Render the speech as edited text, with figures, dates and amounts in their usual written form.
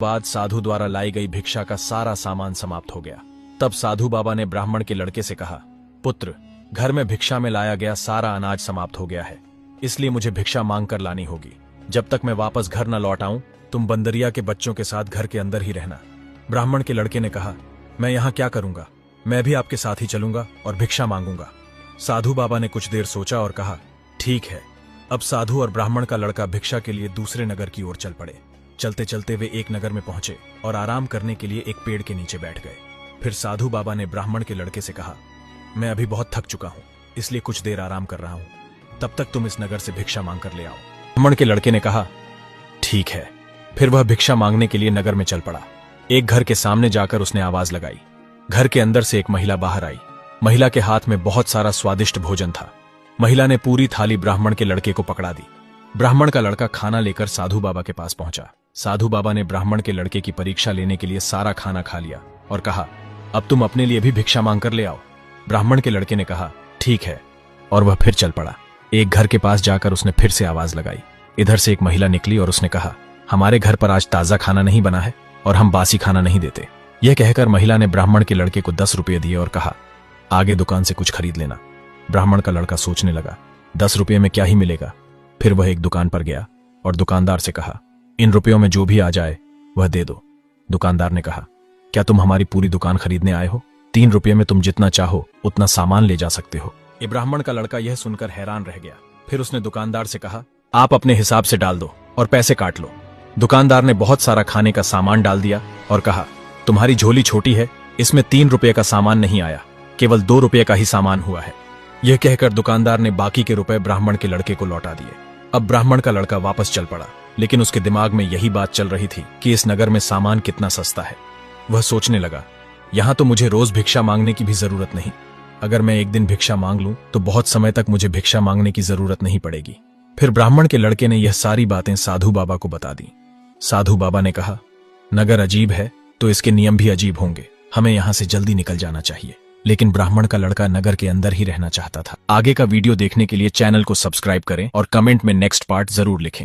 बाद साधु द्वारा लाई गई भिक्षा का सारा सामान समाप्त हो गया। तब साधु बाबा ने ब्राह्मण के लड़के से कहा, पुत्र, घर में भिक्षा में लाया गया सारा अनाज समाप्त हो गया है, इसलिए मुझे भिक्षा मांग कर लानी होगी। जब तक मैं वापस घर न लौट आऊं, तुम बंदरिया के बच्चों के साथ घर के अंदर ही रहना। ब्राह्मण के लड़के ने कहा, मैं यहां क्या करूंगा, मैं भी आपके साथ ही चलूंगा और भिक्षा मांगूंगा। साधु बाबा ने कुछ देर सोचा और कहा, ठीक है। अब साधु और ब्राह्मण का लड़का भिक्षा के लिए दूसरे नगर की ओर चल पड़े। चलते चलते वे एक नगर में पहुंचे और आराम करने के लिए एक पेड़ के नीचे बैठ गए। फिर साधु बाबा ने ब्राह्मण के लड़के से कहा, मैं अभी बहुत थक चुका हूं, इसलिए कुछ देर आराम कर रहा हूं, तब तक तुम इस नगर से भिक्षा मांग कर ले आओ। ब्राह्मण के लड़के ने कहा, ठीक है। फिर वह भिक्षा मांगने के लिए नगर में चल पड़ा। एक घर के सामने जाकर उसने आवाज लगाई। घर के अंदर से एक महिला बाहर आई। महिला के हाथ में बहुत सारा स्वादिष्ट भोजन था। महिला ने पूरी थाली ब्राह्मण के लड़के को पकड़ा दी। ब्राह्मण का लड़का खाना लेकर साधु बाबा के पास पहुंचा। साधु बाबा ने ब्राह्मण के लड़के की परीक्षा लेने के लिए सारा खाना खा लिया और कहा, अब तुम अपने लिए भी भिक्षा मांग कर ले आओ। ब्राह्मण के लड़के ने कहा, ठीक है, और वह फिर चल पड़ा। एक घर के पास जाकर उसने फिर से आवाज लगाई। इधर से एक महिला निकली और उसने कहा, हमारे घर पर आज ताजा खाना नहीं बना है और हम बासी खाना नहीं देते। यह कहकर महिला ने ब्राह्मण के लड़के को 10 रुपये दिए और कहा, आगे दुकान से कुछ खरीद लेना। ब्राह्मण का लड़का सोचने लगा, 10 रुपये में क्या ही मिलेगा। फिर वह एक दुकान पर गया और दुकानदार से कहा, इन रुपयों में जो भी आ जाए वह दे दो। दुकानदार ने कहा, क्या तुम हमारी पूरी दुकान खरीदने आए हो? 3 रुपये में तुम जितना चाहो उतना सामान ले जा सकते हो। ये ब्राह्मण का लड़का यह सुनकर हैरान रह गया। फिर उसने दुकानदार से कहा, आप अपने हिसाब से डाल दो और पैसे काट लो। दुकानदार ने बहुत सारा खाने का सामान डाल दिया और कहा, तुम्हारी झोली छोटी है, इसमें 3 रुपये का सामान नहीं आया, केवल 2 रुपये का ही सामान हुआ है। यह कहकर दुकानदार ने बाकी के रुपए ब्राह्मण के लड़के को लौटा दिए। अब ब्राह्मण का लड़का वापस चल पड़ा, लेकिन उसके दिमाग में यही बात चल रही थी कि इस नगर में सामान कितना सस्ता है। वह सोचने लगा, यहां तो मुझे रोज भिक्षा मांगने की भी जरूरत नहीं। अगर मैं एक दिन भिक्षा मांग लूं तो बहुत समय तक मुझे भिक्षा मांगने की जरूरत नहीं पड़ेगी। फिर ब्राह्मण के लड़के ने यह सारी बातें साधु बाबा को बता दी। साधु बाबा ने कहा, नगर अजीब है तो इसके नियम भी अजीब होंगे, हमें यहां से जल्दी निकल जाना चाहिए। लेकिन ब्राह्मण का लड़का नगर के अंदर ही रहना चाहता था। आगे का वीडियो देखने के लिए चैनल को सब्सक्राइब करें और कमेंट में नेक्स्ट पार्ट जरूर लिखें।